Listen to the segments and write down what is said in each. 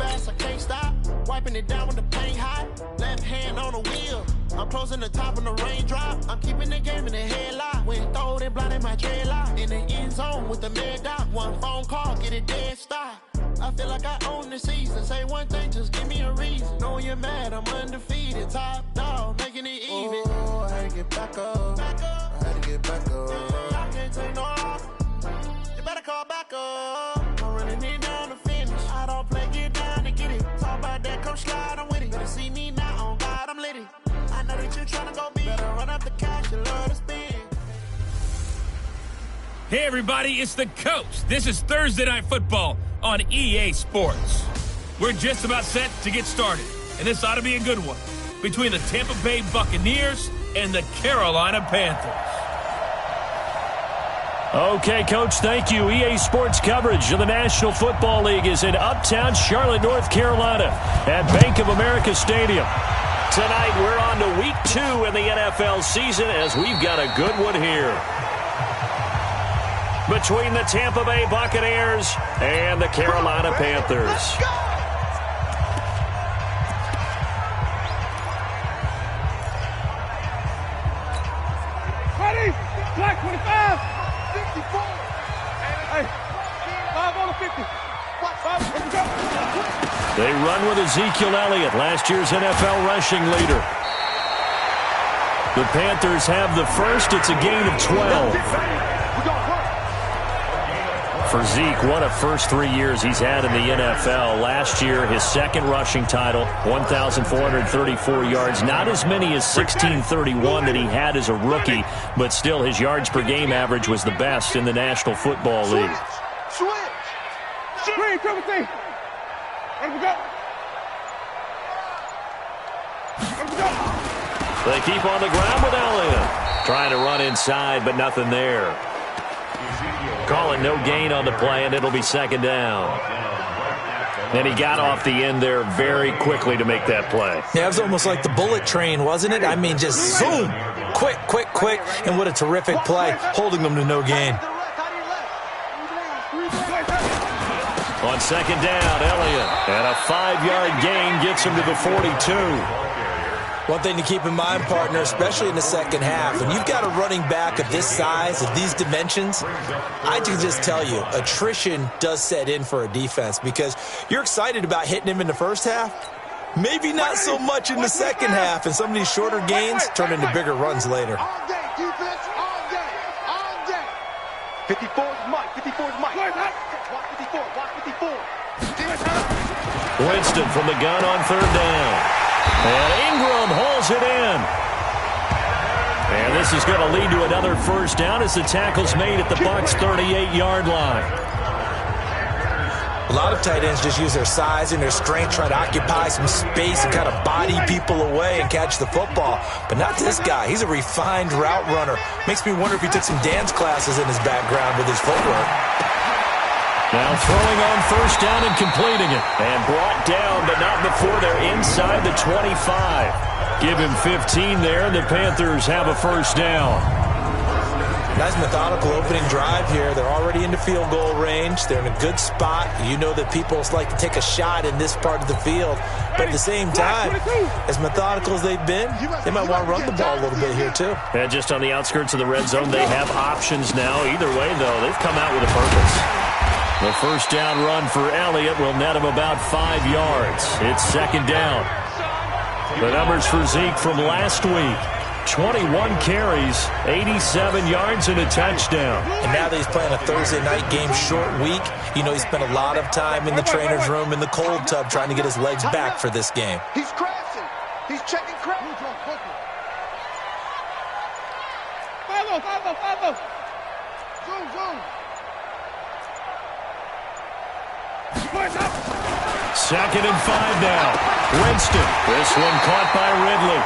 fast, I can't stop. Wiping it down with the paint hot. Left hand on the wheel. I'm closing the top on the raindrop. I'm keeping the game in the headlock. When throwed and blinded my dreadlock. In the end zone with the mad dot. One phone call, get it dead stop. I feel like I own the season. Say one thing, just give me a reason. Knowing you're mad, I'm undefeated. Top dog, making it even. Oh, I had to get back up. I had to get back up. I can't take no off. You better call back up. I'm running it down to finish. I don't play, get down to get it. Talk about that, come slide, I'm with it. Better see me now, on God, I'm lit it. I know that you're trying to go big. Better run up the cash, you love to spend. Hey everybody, it's the coach. This is Thursday Night Football on EA Sports. We're just about set to get started, and this ought to be a good one, between the Tampa Bay Buccaneers and the Carolina Panthers. Okay, Coach, thank you. EA Sports coverage of the National Football League is in uptown Charlotte, North Carolina at Bank of America Stadium. Tonight, we're on to Week 2 in the NFL season as we've got a good one here. Between the Tampa Bay Buccaneers and the Carolina Panthers. Ready? Black 25. 54. Hey, 5 on the 50. 5. They run with Ezekiel Elliott, last year's NFL rushing leader. The Panthers have the first. It's a gain of 12. For Zeke, what a first 3 years he's had in the NFL. Last year, his second rushing title, 1,434 yards. Not as many as 1,631 that he had as a rookie, but still his yards per game average was the best in the National Football League. Screen, triple T. Let him go. Let him go. They keep on the ground with Elliott. Trying to run inside, but nothing there. Calling no gain on the play, and it'll be second down. And he got off the end there very quickly to make that play. Yeah, it was almost like the bullet train, wasn't it? I mean, just zoom. Quick, quick, quick. And what a terrific play, holding them to no gain. On second down, Elliott. And a 5-yard gain gets him to the 42. One thing to keep in mind, partner, especially in the second half, when you've got a running back of this size, of these dimensions, I can just tell you, attrition does set in for a defense because you're excited about hitting him in the first half. Maybe not so much in the second half, and some of these shorter gains turn into bigger runs later. All day, defense, all day, all day. 54 is Mike, 54 is Mike. Watch 54, watch 54. Winston from the gun on third down. And Ingram holds it in. And this is going to lead to another first down as the tackle's made at the Bucs' 38-yard line. A lot of tight ends just use their size and their strength, try to occupy some space and kind of body people away and catch the football. But not this guy. He's a refined route runner. Makes me wonder if he took some dance classes in his background with his footwork. Now throwing on first down and completing it. And brought down, but not before they're inside the 25. Give him 15 there, and the Panthers have a first down. Nice methodical opening drive here. They're already into field goal range. They're in a good spot. You know that people like to take a shot in this part of the field. But at the same time, as methodical as they've been, they might want to run the ball a little bit here too. And just on the outskirts of the red zone, they have options now. Either way, though, they've come out with a purpose. The first down run for Elliott will net him about 5 yards. It's second down. The numbers for Zeke from last week. 21 carries, 87 yards, and a touchdown. And now that he's playing a Thursday night game, short week, you know he spent a lot of time in the trainer's room, in the cold tub, trying to get his legs back for this game. He's crashing. He's checking crash. 5-0. Zoom. Second and 5 now. Winston. This one caught by Ridley.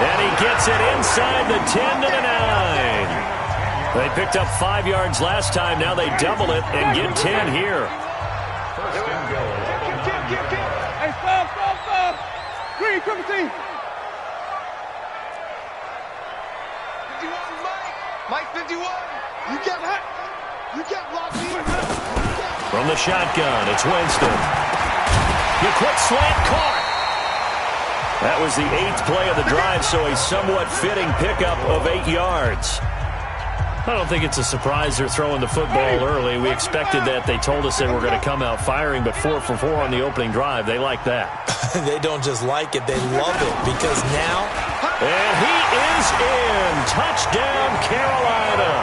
And he gets it inside the 10 to the 9. They picked up 5 yards last time. Now they double it and get 10 here. Hey, stop. Green, triple T. 51, Mike 51. You get locked in. From the shotgun, it's Winston. The quick slant caught. That was the 8th play of the drive, so a somewhat fitting pickup of 8 yards. I don't think it's a surprise they're throwing the football early. We expected that. They told us they were going to come out firing, but 4 for 4 on the opening drive. They like that. They don't just like it, they love it, because now... And he is in. Touchdown, Carolina.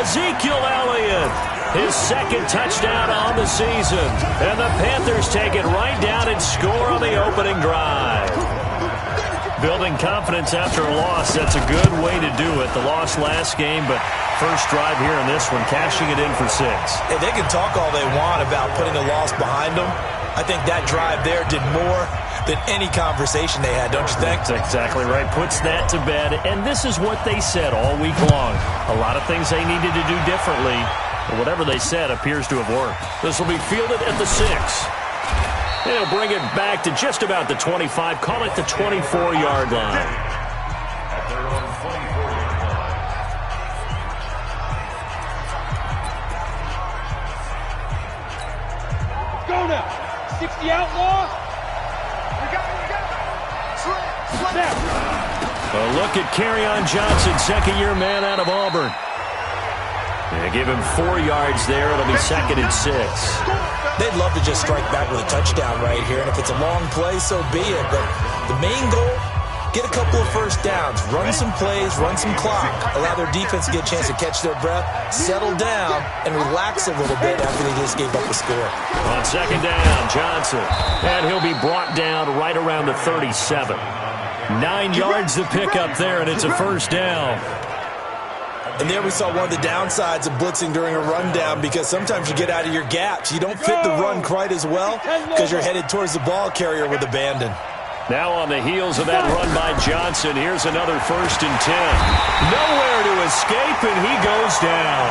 Ezekiel Elliott, his 2nd touchdown on the season. And the Panthers take it right down and score on the opening drive. Building confidence after a loss, that's a good way to do it. The loss last game, but first drive here in this one, cashing it in for 6. Hey, they can talk all they want about putting a loss behind them. I think that drive there did more than any conversation they had, don't you think? That's exactly right. Puts that to bed, and this is what they said all week long. A lot of things they needed to do differently, but whatever they said appears to have worked. This will be fielded at the 6. They'll bring it back to just about the 25, call it the 24-yard line. Go now. 60 outlaw. We got it. A look at Kerryon Johnson, second-year man out of Auburn. They give him 4 yards there. It'll be 2nd and 6. They'd love to just strike back with a touchdown right here, and if it's a long play, so be it. But the main goal, get a couple of first downs, run some plays, run some clock, allow their defense to get a chance to catch their breath, settle down, and relax a little bit after they just gave up a score. On 2nd down, Johnson. And he'll be brought down right around the 37. 9 yards to pick up there, and it's a first down. And there we saw one of the downsides of blitzing during a rundown, because sometimes you get out of your gaps. You don't fit the run quite as well because you're headed towards the ball carrier with abandon. Now on the heels of that run by Johnson, here's another 1st and 10. Nowhere to escape, and he goes down.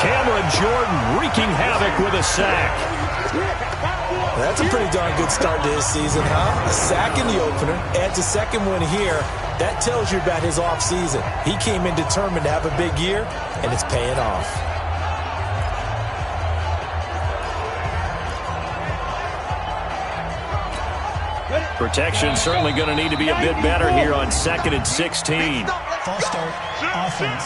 Cameron Jordan wreaking havoc with a sack. That's a pretty darn good start to his season, huh? A sack in the opener, adds a 2nd one here. That tells you about his offseason. He came in determined to have a big year, and it's paying off. Protection certainly going to need to be a bit better here on 2nd and 16. False start, offense.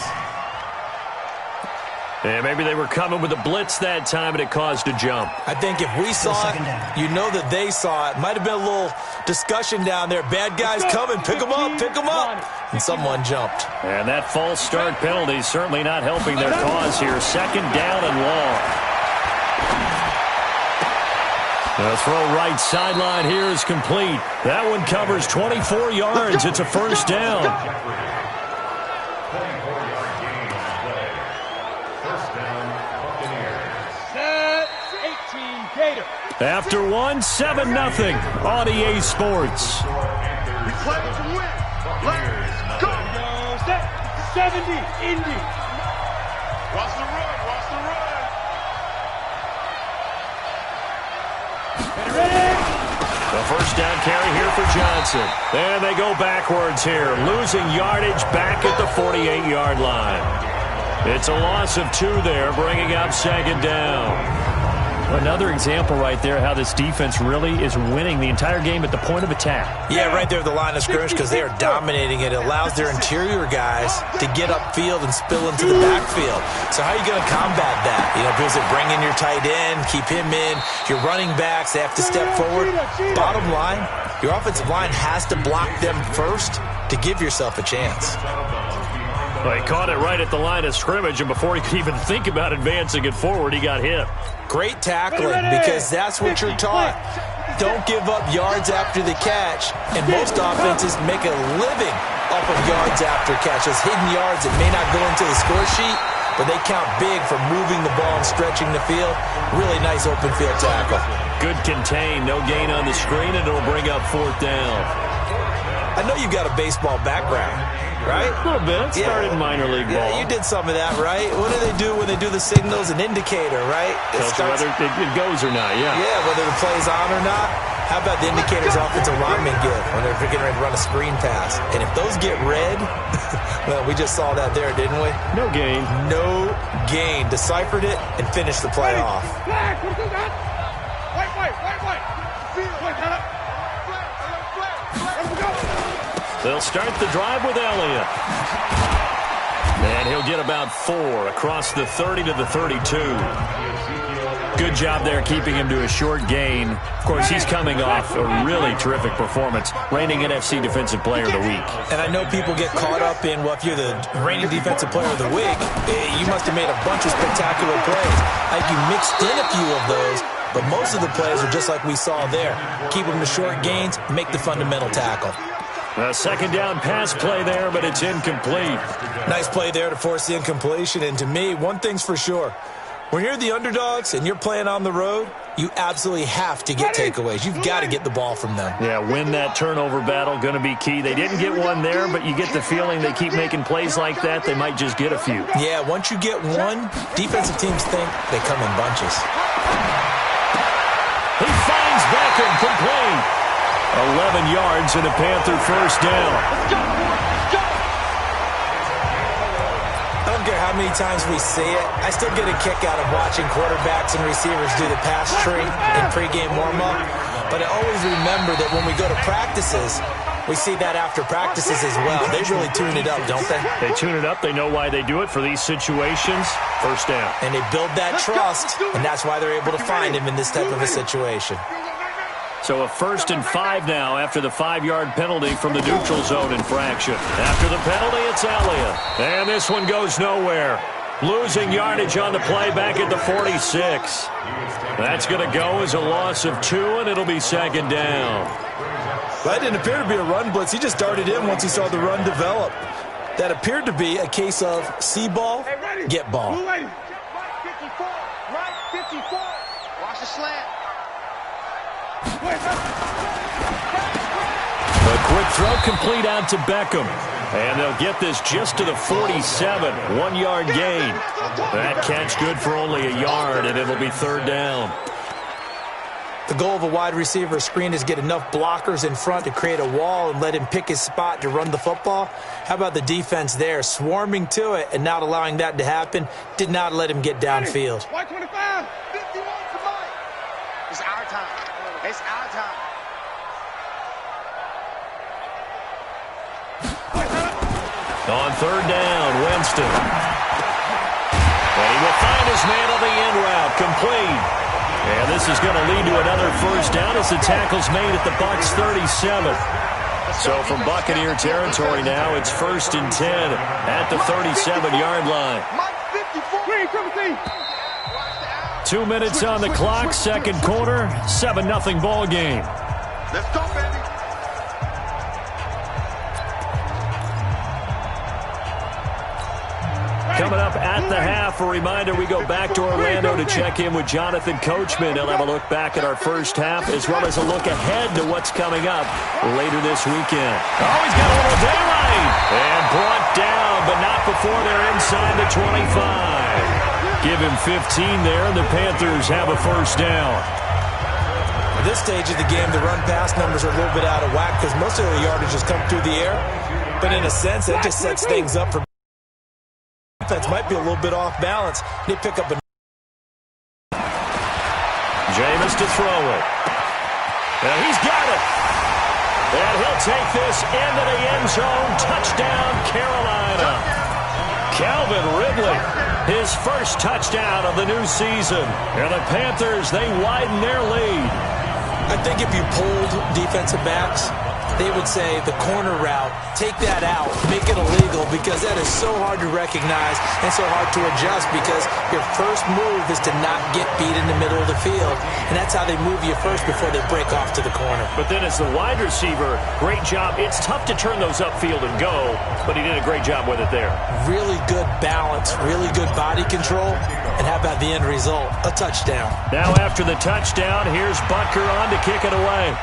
And maybe they were coming with a blitz that time, and it caused a jump. I think if we saw it, you know that they saw it. Might have been a little discussion down there. Bad guys coming. Pick them up. Pick them up. And someone jumped. And that false start penalty certainly not helping their cause here. 2nd down and long. The throw right sideline here is complete. That one covers 24 yards. It's a first down. After one, 7-0 on EA Sports. We play to win. Let's go. 70, Indy. Watch the run. Watch the run. Ready? The first down carry here for Johnson. And they go backwards here, losing yardage back at the 48-yard line. It's a loss of 2 there, bringing up 2nd down. Another example right there how this defense really is winning the entire game at the point of attack. Yeah, right there at the line of scrimmage, because they are dominating it. It allows their interior guys to get upfield and spill into the backfield. So how are you going to combat that? You know, because they bring in your tight end, keep him in. Your running backs, they have to step forward. Bottom line, your offensive line has to block them first to give yourself a chance. Well, he caught it right at the line of scrimmage, and before he could even think about advancing it forward, he got hit. Great tackling, because that's what you're taught. Don't give up yards after the catch, and most offenses make a living off of yards after catch. Those hidden yards that may not go into the score sheet, but they count big for moving the ball and stretching the field. Really nice open field tackle. Good contain, no gain on the screen, and it'll bring up 4th down. I know you've got a baseball background, right? A little bit. Started minor league ball. Yeah, you did some of that, right? What do they do when they do the signals? An indicator, right? Tells you whether it goes or not, yeah. Yeah, whether the play's on or not. How about the indicators offensive linemen get when they're getting ready to run a screen pass? And if those get red, well, we just saw that there, didn't we? No gain. No gain. Deciphered it and finished the play off. White. They'll start the drive with Elliott. And he'll get about 4 across the 30 to the 32. Good job there keeping him to a short gain. Of course, he's coming off a really terrific performance, reigning NFC Defensive Player of the Week. And I know people get caught up in, well, if you're the reigning Defensive Player of the Week, you must have made a bunch of spectacular plays. I think you mixed in a few of those, but most of the plays are just like we saw there. Keep them to short gains, make the fundamental tackle. A second down pass play there, but it's incomplete. Nice play there to force the incompletion. And to me, one thing's for sure. When you're the underdogs and you're playing on the road, you absolutely have to get takeaways. You've got to get the ball from them. Yeah, win that turnover battle, going to be key. They didn't get one there, but you get the feeling they keep making plays like that, they might just get a few. Yeah, once you get one, defensive teams think they come in bunches. He finds Beckham complete. 11 yards and a Panther first down. I don't care how many times we see it. I still get a kick out of watching quarterbacks and receivers do the pass tree in pregame warm-up. But I always remember that when we go to practices, we see that after practices as well. They really tune it up, don't they? They tune it up. They know why they do it for these situations. First down. And they build that trust, and that's why they're able to find him in this type of a situation. So a 1st and 5 now after the 5-yard penalty from the neutral zone infraction. After the penalty, it's Elliott. And this one goes nowhere. Losing yardage on the play back at the 46. That's going to go as a loss of 2, and it'll be second down. That didn't appear to be a run blitz. He just darted in once he saw the run develop. That appeared to be a case of see ball, get ball. Right 54. Right 54. Watch the slant. A quick throw complete out to Beckham. And they'll get this just to the 47. 1-yard gain. That catch good for only a yard, and it'll be third down. The goal of a wide receiver screen is get enough blockers in front to create a wall and let him pick his spot to run the football. How about the defense there, swarming to it and not allowing that to happen? Did not let him get downfield. White 25. 51 to Mike. It's our time. It's our time. On third down, Winston. And he will find his man on the end route, complete. And this is going to lead to another first down as the tackle's made at the Bucs 37. So from Buccaneer territory now, it's 1st and 10 at the 37-yard line. 2 minutes on the clock, second quarter, 7-0 ball game. Let's go, baby. Coming up at the half, a reminder, we go back to Orlando to check in with Jonathan Coachman. He'll have a look back at our first half as well as a look ahead to what's coming up later this weekend. Oh, he's got a little daylight. And brought down, but not before they're inside the 25. Give him 15 there, and the Panthers have a first down. At this stage of the game, the run-pass numbers are a little bit out of whack because most of the yardage has come through the air. But in a sense, that just sets things up for defense might be a little bit off balance. They pick up a... Jameis to throw it. And he's got it. And he'll take this into the end zone. Touchdown, Carolina. Calvin Ridley, his first touchdown of the new season. And the Panthers, they widen their lead. I think if you pulled defensive backs, they would say the corner route, take that out, make it illegal, because that is so hard to recognize and so hard to adjust because your first move is to not get beat in the middle of the field. And that's how they move you first before they break off to the corner. But then as the wide receiver, great job. It's tough to turn those upfield and go, but he did a great job with it there. Really good balance, really good body control. And how about the end result? A touchdown. Now after the touchdown, here's Butker on to kick it away.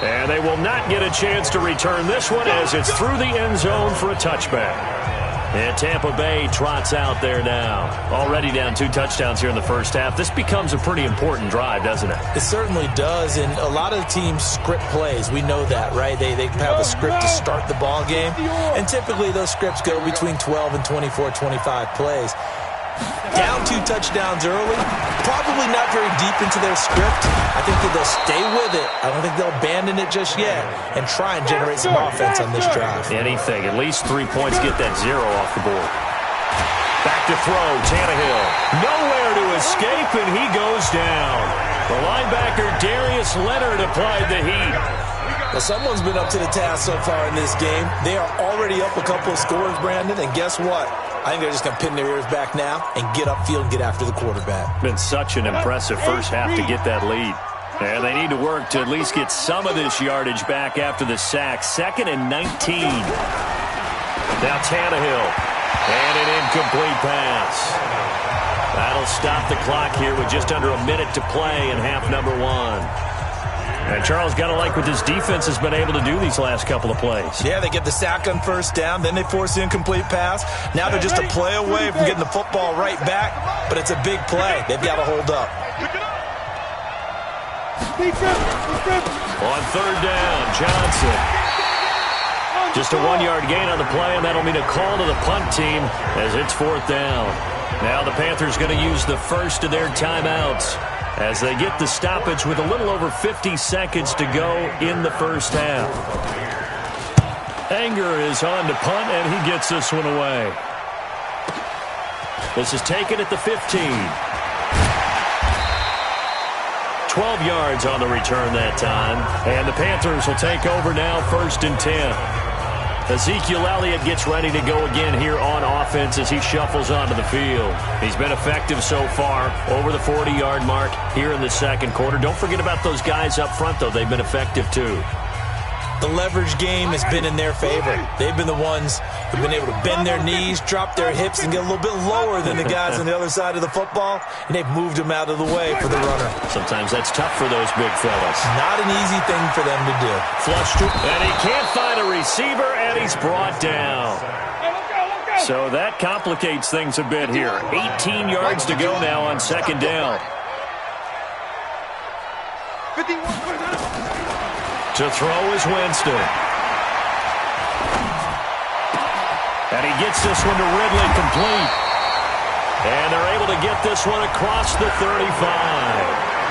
And they will not get a chance to return this one as it's through the end zone for a touchback. And Tampa Bay trots out there now. Already down 2 touchdowns here in the first half. This becomes a pretty important drive, doesn't it? It certainly does, and a lot of teams script plays. We know that, right? They have a script to start the ball game, and typically those scripts go between 12 and 24, 25 plays. Down 2 touchdowns early, probably not very deep into their script. I think that they'll stay with it. I don't think they'll abandon it just yet and try and generate some offense on this drive. Anything, at least 3 points, get that 0 off the board. Back to throw, Tannehill. Nowhere to escape, and he goes down. The linebacker, Darius Leonard, applied the heat. Well, someone's been up to the task so far in this game. They are already up a couple of scores, Brandon, and guess what? I think they're just going to pin their ears back now and get upfield and get after the quarterback. Been such an impressive first half to get that lead. And they need to work to at least get some of this yardage back after the sack. 2nd and 19. Now Tannehill. And an incomplete pass. That'll stop the clock here with just under a minute to play in half number 1. And Charles, got to like what this defense has been able to do these last couple of plays. Yeah, they get the sack on first down, then they force the incomplete pass. Now they're just a play away from getting the football right back, but it's a big play. They've got to hold up. On 3rd down, Johnson. Just a 1-yard gain on the play, and that'll mean a call to the punt team as it's 4th down. Now the Panthers going to use the first of their timeouts as they get the stoppage with a little over 50 seconds to go in the first half. Anger is on to punt, and he gets this one away. This is taken at the 15. 12 yards on the return that time, and the Panthers will take over now, 1st and 10. Ezekiel Elliott gets ready to go again here on offense as he shuffles onto the field. He's been effective so far, over the 40-yard mark here in the second quarter. Don't forget about those guys up front, though. They've been effective, too. The leverage game has been in their favor. They've been the ones who've been able to bend their knees, drop their hips, and get a little bit lower than the guys on the other side of the football, and they've moved them out of the way for the runner. Sometimes that's tough for those big fellas. Not an easy thing for them to do. Flushed, and he can't find a receiver, and he's brought down. So that complicates things a bit here. 18 yards to go now on 2nd down. To throw is Winston. And he gets this one to Ridley complete. And they're able to get this one across the 35.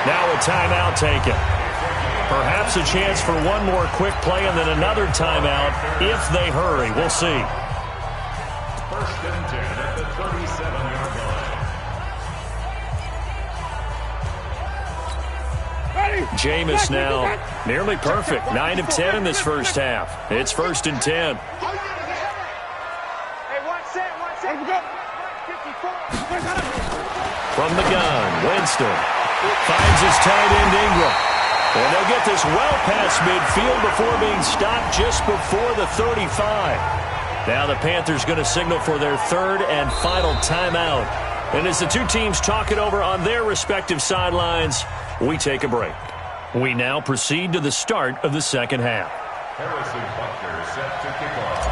Now a timeout taken. Perhaps a chance for one more quick play and then another timeout if they hurry. We'll see. 1st and 10 at the 37-yard line. Jameis now nearly perfect. 9 of 10 in this first half. It's 1st and 10. From the gun, Winston finds his tight end Ingram. And they'll get this well past midfield before being stopped just before the 35. Now the Panthers going to signal for their 3rd and final timeout. And as the two teams talk it over on their respective sidelines, we take a break. We now proceed to the start of the second half. Harrison Butker set to kick off.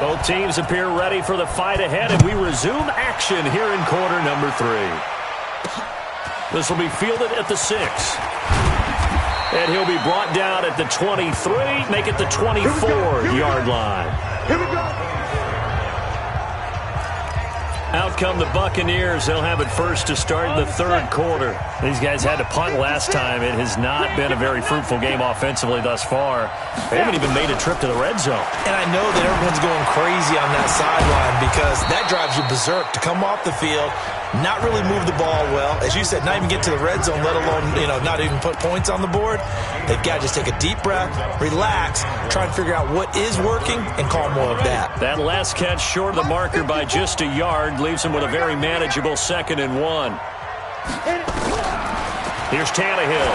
Both teams appear ready for the fight ahead, and we resume action here in quarter number 3. This will be fielded at the 6. And he'll be brought down at the 23, make it the 24-yard line. Here we go. Out come the Buccaneers. They'll have it first to start the 3rd quarter. These guys had to punt last time. It has not been a very fruitful game offensively thus far. They haven't even made a trip to the red zone. And I know that everyone's going crazy on that sideline because that drives you berserk to come off the field, not really move the ball well. As you said, not even get to the red zone, let alone, not even put points on the board. They've got to just take a deep breath, relax, try and figure out what is working, and call more of that. That last catch short of the marker by just a yard leaves him with a very manageable 2nd and 1. Here's Tannehill.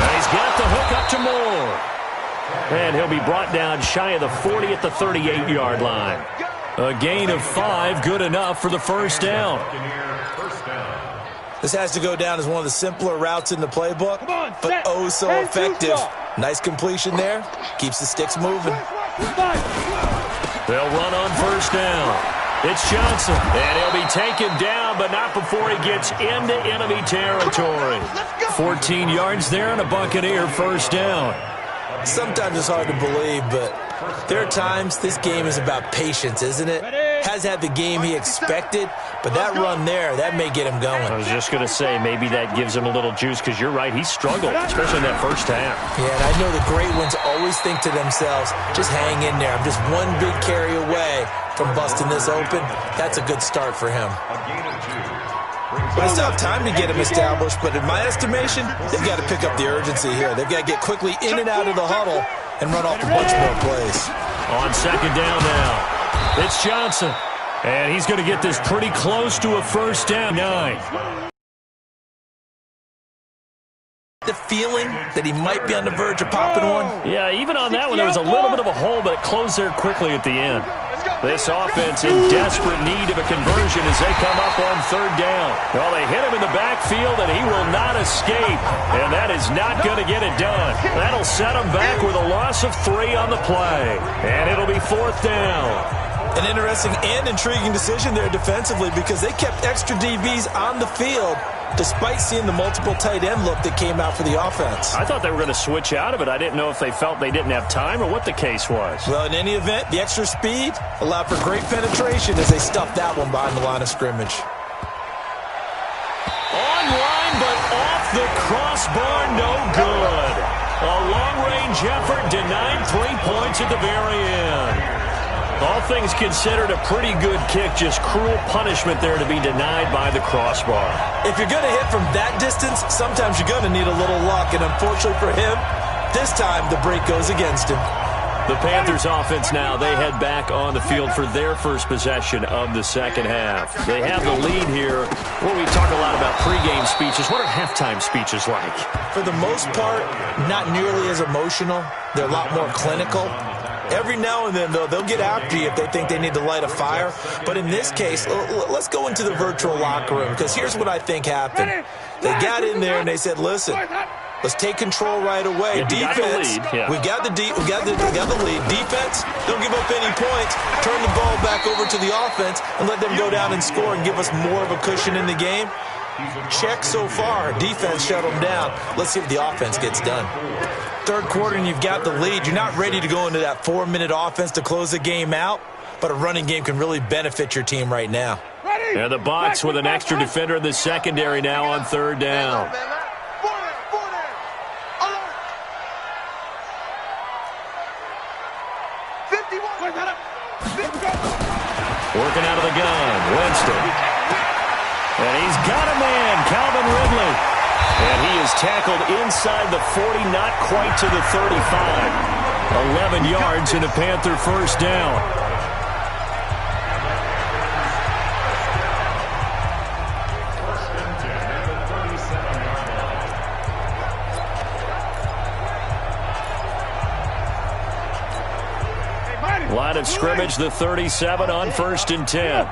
And he's got the hook up to Moore. And he'll be brought down shy of the 40 at the 38-yard line. A gain of 5, good enough for the 1st down. This has to go down as one of the simpler routes in the playbook, but oh so effective. Nice completion there. Keeps the sticks moving. They'll run on 1st down. It's Johnson, and he'll be taken down, but not before he gets into enemy territory. 14 yards there and a Buccaneer 1st down. Sometimes it's hard to believe, but there are times this game is about patience, isn't it? has had the game he expected, but that run there, that may get him going. I was just going to say, maybe that gives him a little juice, because you're right, he struggled, especially in that first half. Yeah, and I know the great ones always think to themselves, just hang in there. I'm just one big carry away from busting this open. That's a good start for him. But it's not time to get him established, but in my estimation, they've got to pick up the urgency here. They've got to get quickly in and out of the huddle and run off a bunch more plays. On second down now, it's Johnson. And he's going to get this pretty close to a first down. 9. The feeling that he might be on the verge of popping one? Yeah, even on that one, there was a little bit of a hole, but it closed there quickly at the end. This offense in desperate need of a conversion as they come up on third down. Well, they hit him in the backfield, and he will not escape. And that is not going to get it done. That'll set him back with a loss of 3 on the play. And it'll be fourth down. An interesting and intriguing decision there defensively, because they kept extra DBs on the field despite seeing the multiple tight end look that came out for the offense. I thought they were going to switch out of it. I didn't know if they felt they didn't have time or what the case was. Well, in any event, the extra speed allowed for great penetration as they stuffed that one behind the line of scrimmage. Online, but off the crossbar, no good. A long-range effort denied 3 points at the very end. All things considered, a pretty good kick, just cruel punishment there to be denied by the crossbar. If you're going to hit from that distance, sometimes you're going to need a little luck, and unfortunately for him, this time the break goes against him. The Panthers offense now, they head back on the field for their first possession of the second half. They have the lead here. Well, we talk a lot about pregame speeches. What are halftime speeches like? For the most part, not nearly as emotional. They're a lot more clinical. Every now and then, though, they'll get after you if they think they need to light a fire. But in this case, let's go into the virtual locker room, because here's what I think happened. They got in there and they said, listen, let's take control right away. Defense, we got the lead. Defense, don't give up any points. Turn the ball back over to the offense and let them go down and score and give us more of a cushion in the game. Check so far. Defense shut them down. Let's see if the offense gets done. Third quarter and you've got the lead. You're not ready to go into that 4-minute offense to close the game out, but a running game can really benefit your team right now. And the Bucs with an extra defender in the secondary now on third down. Working out of the gun, Winston. And he's got a man, Calvin Ridley. And he is tackled inside the 40, not quite to the 35. 11 yards and a Panther first down. Line of scrimmage, the 37 on 1st and 10.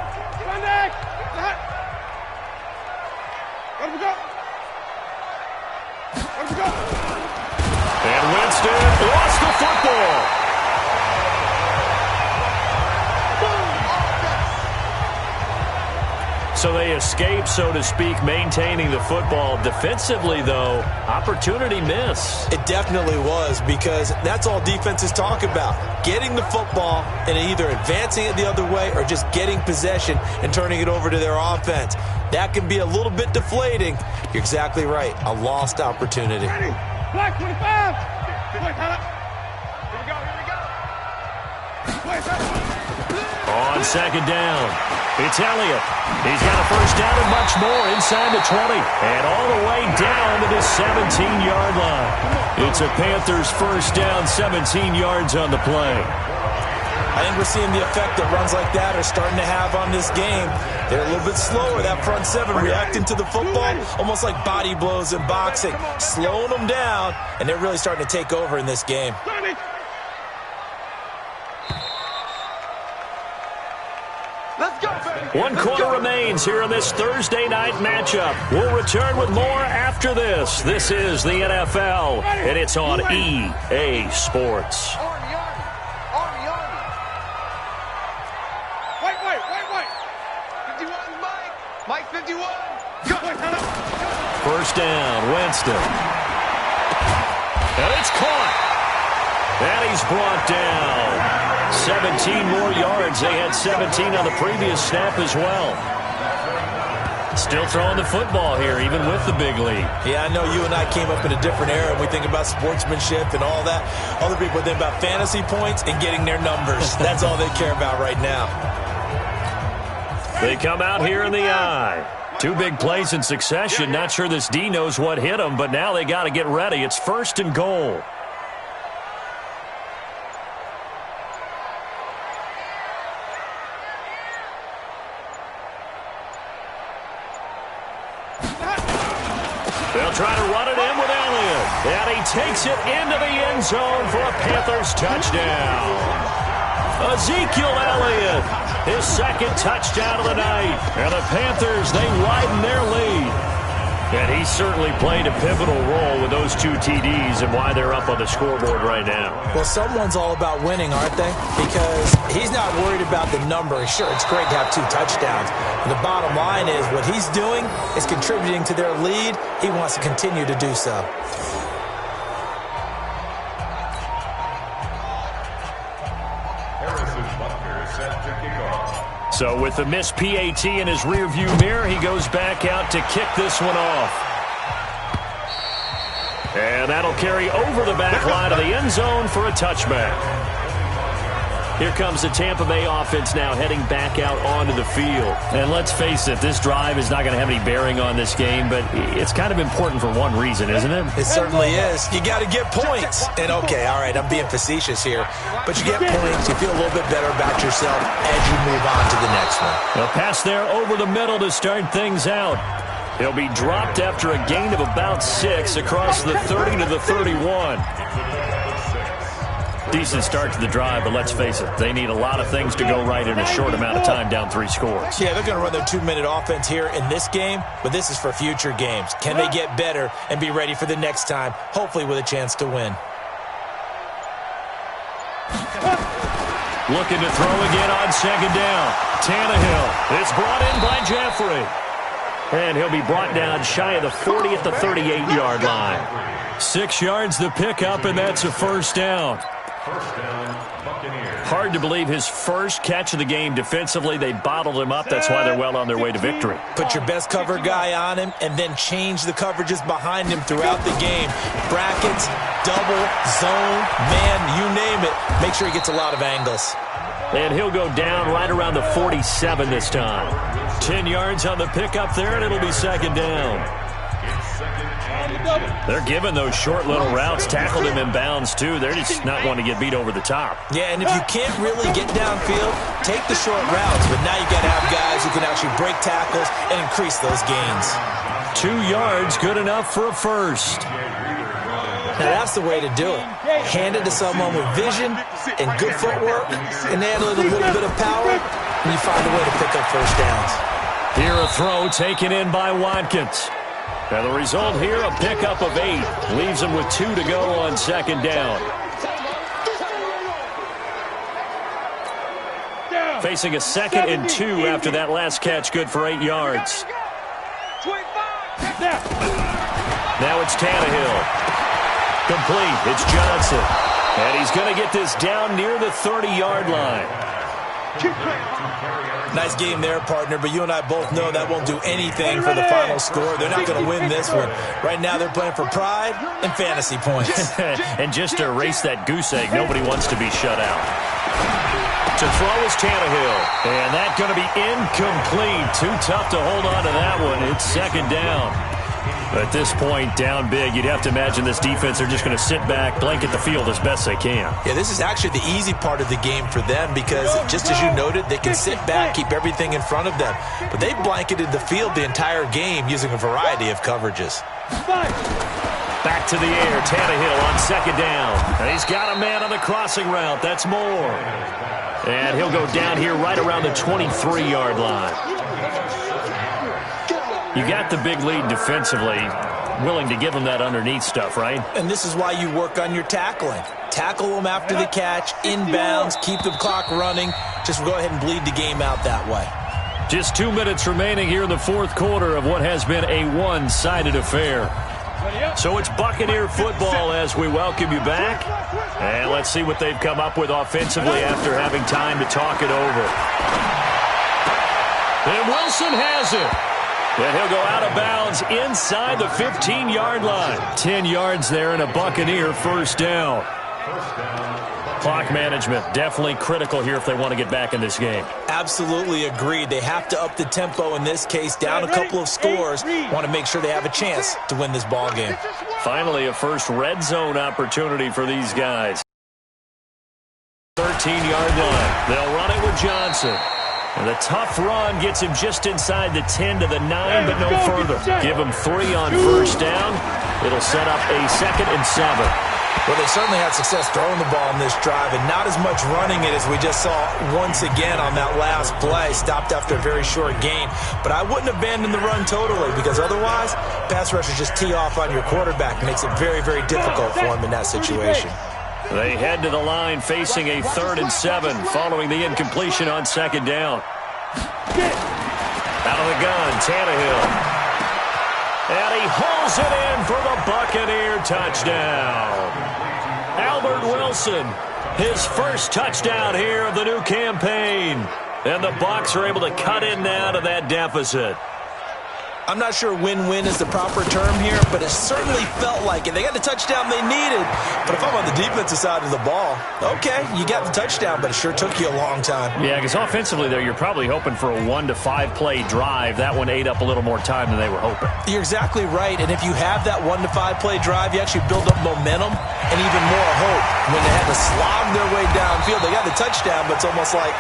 And Winston lost the football. So they escape, so to speak, maintaining the football. Defensively, though, opportunity miss. It definitely was, because that's all defenses talk about. Getting the football and either advancing it the other way or just getting possession and turning it over to their offense. That can be a little bit deflating. You're exactly right. A lost opportunity. Black 25. Here we go. On second down, it's Elliott. He's got a first down and much more inside the 20. And all the way down to the 17-yard line. It's a Panthers first down, 17 yards on the play. I think we're seeing the effect that runs like that are starting to have on this game. They're a little bit slower, that front seven, reacting to the football, almost like body blows in boxing, slowing them down, and they're really starting to take over in this game. One quarter remains here in this Thursday night matchup. We'll return with more after this. This is the NFL, and it's on EA Sports. Mike 51. First down, Winston. And it's caught. And he's brought down. 17 more yards. They had 17 on the previous snap as well. Still throwing the football here, even with the big lead. Yeah, I know you and I came up in a different era. We think about sportsmanship and all that. Other people think about fantasy points and getting their numbers. That's all they care about right now. They come out here in the eye. 2 big plays in succession. Not sure this D knows what hit them, but now they got to get ready. It's 1st and goal. They'll try to run it in with Elliott. And he takes it into the end zone for a Panthers touchdown. Ezekiel Elliott, his 2nd touchdown of the night. And the Panthers, they widen their lead. And he certainly played a pivotal role with those 2 TDs and why they're up on the scoreboard right now. Well, someone's all about winning, aren't they? Because he's not worried about the number. Sure, it's great to have 2 touchdowns. But the bottom line is what he's doing is contributing to their lead. He wants to continue to do so. So with the missed PAT in his rearview mirror, he goes back out to kick this one off. And that'll carry over the back line of the end zone for a touchback. Here comes the Tampa Bay offense now heading back out onto the field. And let's face it, this drive is not going to have any bearing on this game, but it's kind of important for one reason, isn't it? It certainly is. You got to get points. And okay, all right, I'm being facetious here, but you get points, you feel a little bit better about yourself as you move on to the next one. A pass there over the middle to start things out. He'll be dropped after a gain of about 6 across the 30 to the 31. Decent start to the drive, but let's face it, they need a lot of things to go right in a short amount of time down 3 scores. Yeah, they're going to run their 2-minute offense here in this game, but this is for future games. Can they get better and be ready for the next time, hopefully with a chance to win? Looking to throw again on 2nd down. Tannehill. It's brought in by Jeffrey. And he'll be brought down shy of the 40 at the 38-yard line. 6 yards the pickup, and that's a 1st down. Hard to believe his first catch of the game defensively. They bottled him up. That's why they're well on their way to victory. Put your best cover guy on him and then change the coverages behind him throughout the game. Brackets, double, zone, man, you name it. Make sure he gets a lot of angles. And he'll go down right around the 47 this time. 10 yards on the pickup there, and it'll be 2nd down. They're giving those short little routes. Tackled him in bounds, too. They're just not wanting to get beat over the top. Yeah, and if you can't really get downfield, take the short routes. But now you got to have guys who can actually break tackles and increase those gains. 2 yards, good enough for a 1st. Now that's the way to do it. Hand it to someone with vision and good footwork and add a little bit of power, and you find a way to pick up 1st downs. Here a throw taken in by Watkins. And the result here, a pickup of 8. Leaves him with 2 to go on 2nd down. Facing a 2nd and 2 after that last catch, good for 8 yards. Now it's Tannehill. Complete. It's Johnson. And he's going to get this down near the 30-yard line. Nice game there, partner, but you and I both know that won't do anything for the final score. They're not going to win this one. Right now they're playing for pride and fantasy points. And just to erase that goose egg, nobody wants to be shut out. To throw is Tannehill. And that's going to be incomplete. Too tough to hold on to that one. It's 2nd down. At this point, down big, you'd have to imagine this defense are just going to sit back, blanket the field as best they can. Yeah, this is actually the easy part of the game for them because, just as you noted, they can sit back, keep everything in front of them. But they blanketed the field the entire game using a variety of coverages. Back to the air, Tannehill on 2nd down. And he's got a man on the crossing route. That's more. And he'll go down here right around the 23-yard line. You got the big lead defensively, willing to give them that underneath stuff, right? And this is why you work on your tackling. Tackle them after the catch, inbounds, keep the clock running. Just go ahead and bleed the game out that way. Just 2 minutes remaining here in the 4th quarter of what has been a one-sided affair. So it's Buccaneer football as we welcome you back. And let's see what they've come up with offensively after having time to talk it over. And Wilson has it. And he'll go out of bounds inside the 15-yard line. 10 yards there and a Buccaneer first down. Clock management definitely critical here if they want to get back in this game. Absolutely agreed. They have to up the tempo in this case, down a couple of scores. Want to make sure they have a chance to win this ball game. Finally, a first red zone opportunity for these guys. 13-yard line. They'll run it with Johnson. And the tough run gets him just inside the 10 to the 9, but no further. Give him 3 on first down. It'll set up a 2nd and 7. Well, they certainly had success throwing the ball in this drive, and not as much running it as we just saw once again on that last play. Stopped after a very short gain. But I wouldn't abandon the run totally, because otherwise, pass rushers just tee off on your quarterback. Makes it very, very difficult for him in that situation. They head to the line facing a 3rd and 7 following the incompletion on 2nd down. Out of the gun, Tannehill. And he hauls it in for the Buccaneer touchdown. Albert Wilson, his first touchdown here of the new campaign. And the Bucs are able to cut in now to that deficit. I'm not sure win-win is the proper term here, but it certainly felt like it. They got the touchdown they needed. But if I'm on the defensive side of the ball, okay, you got the touchdown, but it sure took you a long time. Yeah, because offensively there, you're probably hoping for a 1 to 5 play drive. That one ate up a little more time than they were hoping. You're exactly right, and if you have that 1 to 5 play drive, you actually build up momentum and even more hope. When they had to slog their way downfield, they got the touchdown, but it's almost like,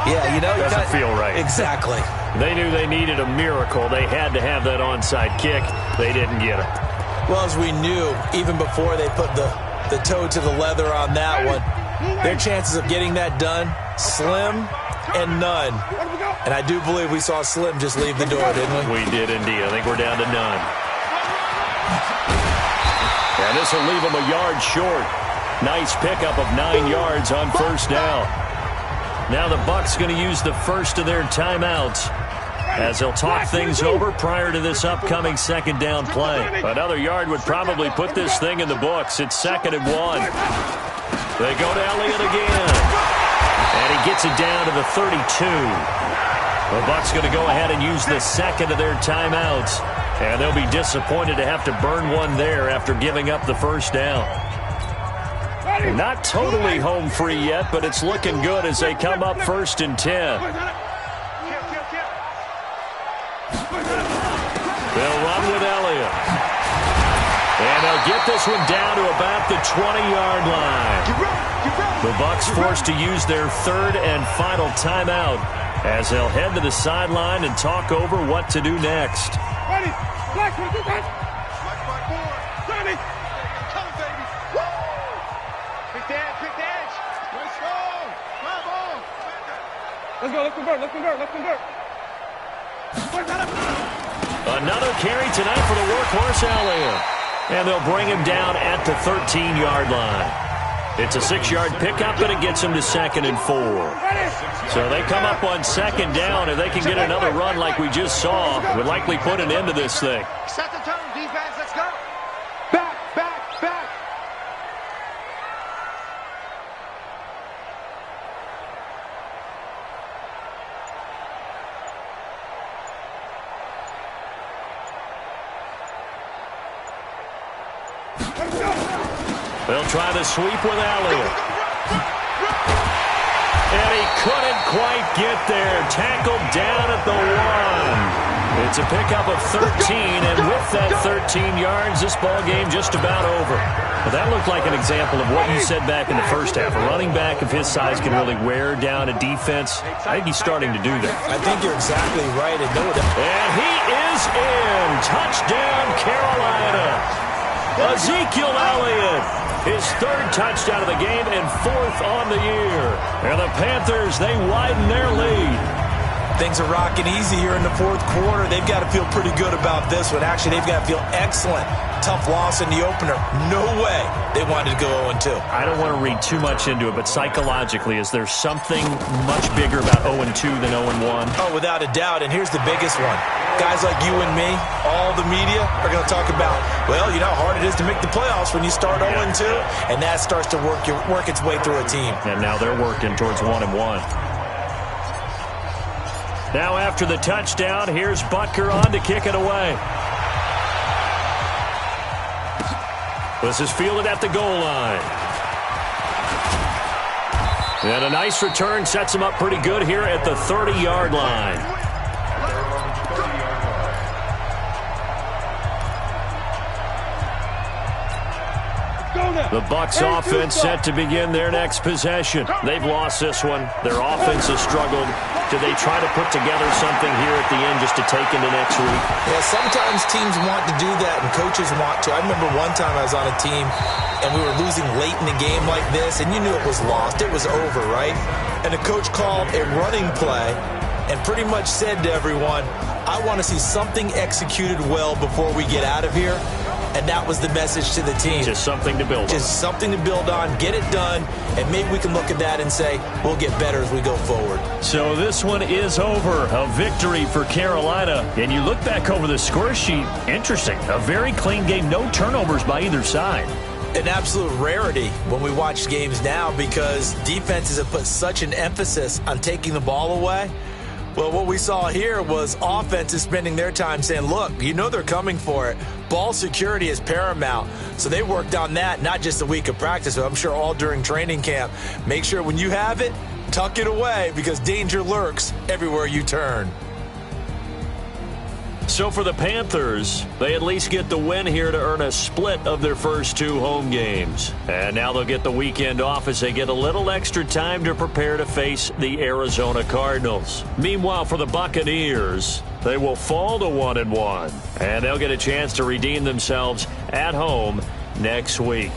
yeah, you know, doesn't feel right. Exactly. They knew they needed a miracle. They had to have that onside kick. They didn't get it. Well, as we knew, even before they put the toe to the leather on that one, their chances of getting that done, slim and none. And I do believe we saw Slim just leave the door, didn't we? We did indeed. I think we're down to none. And this will leave them a yard short. Nice pickup of 9 yards on first down. Now the Bucs going to use the first of their timeouts as they'll talk things over prior to this upcoming 2nd down play. Another yard would probably put this thing in the books. It's 2nd and 1. They go to Elliott again. And he gets it down to the 32. The Bucs going to go ahead and use the 2nd of their timeouts. And they'll be disappointed to have to burn one there after giving up the first down. Not totally home free yet, but it's looking good as they come up 1st and 10. They'll run with Elliott. And they'll get this one down to about the 20-yard line. The Bucs forced to use their 3rd and final timeout as they'll head to the sideline and talk over what to do next. Let's convert. Another carry tonight for the workhorse Elliott. And they'll bring him down at the 13-yard line. It's a 6-yard pickup, and it gets him to 2nd and 4. So they come up on 2nd down. If they can get another run like we just saw, would likely put an end to this thing. Set the tone, defense. Let's go. Back. They'll try the sweep with Elliott. And he couldn't quite get there. Tackled down at the 1. It's a pickup of 13, and with that 13 yards, this ball game just about over. But that looked like an example of what you said back in the first half. A running back of his size can really wear down a defense. I think he's starting to do that. I think you're exactly right. And he is in. Touchdown, Carolina. Ezekiel Elliott, his 3rd touchdown of the game and 4th on the year. And the Panthers, they widen their lead. Things are rocking easy here in the 4th quarter. They've got to feel pretty good about this one. Actually, they've got to feel excellent tough loss in the opener. No way they wanted to go 0-2. I don't want to read too much into it, but psychologically, is there something much bigger about 0-2 than 0-1? Oh, without a doubt, and here's the biggest one. Guys like you and me, all the media, are going to talk about, well, you know how hard it is to make the playoffs when you start 0-2, and that starts to work its way through a team. And now they're working towards 1-1. Now after the touchdown, here's Butker on to kick it away. This is fielded at the goal line. And a nice return sets him up pretty good here at the 30-yard line. The Bucs offense set to begin their next possession. They've lost this one. Their offense has struggled. Do they try to put together something here at the end just to take into next week? Yeah, sometimes teams want to do that and coaches want to. I remember one time I was on a team and we were losing late in the game like this, and you knew it was lost. It was over, right? And the coach called a running play and pretty much said to everyone, I want to see something executed well before we get out of here. And that was the message to the team. Just something to build on. Just something to build on, get it done, and maybe we can look at that and say, we'll get better as we go forward. So this one is over. A victory for Carolina. And you look back over the score sheet, interesting. A very clean game, no turnovers by either side. An absolute rarity when we watch games now because defenses have put such an emphasis on taking the ball away. Well, what we saw here was offenses spending their time saying, look, you know they're coming for it. Ball security is paramount. So they worked on that, not just a week of practice, but I'm sure all during training camp. Make sure when you have it, tuck it away because danger lurks everywhere you turn. So for the Panthers, they at least get the win here to earn a split of their first 2 home games. And now they'll get the weekend off as they get a little extra time to prepare to face the Arizona Cardinals. Meanwhile, for the Buccaneers, they will fall to 1-1. And they'll get a chance to redeem themselves at home next week.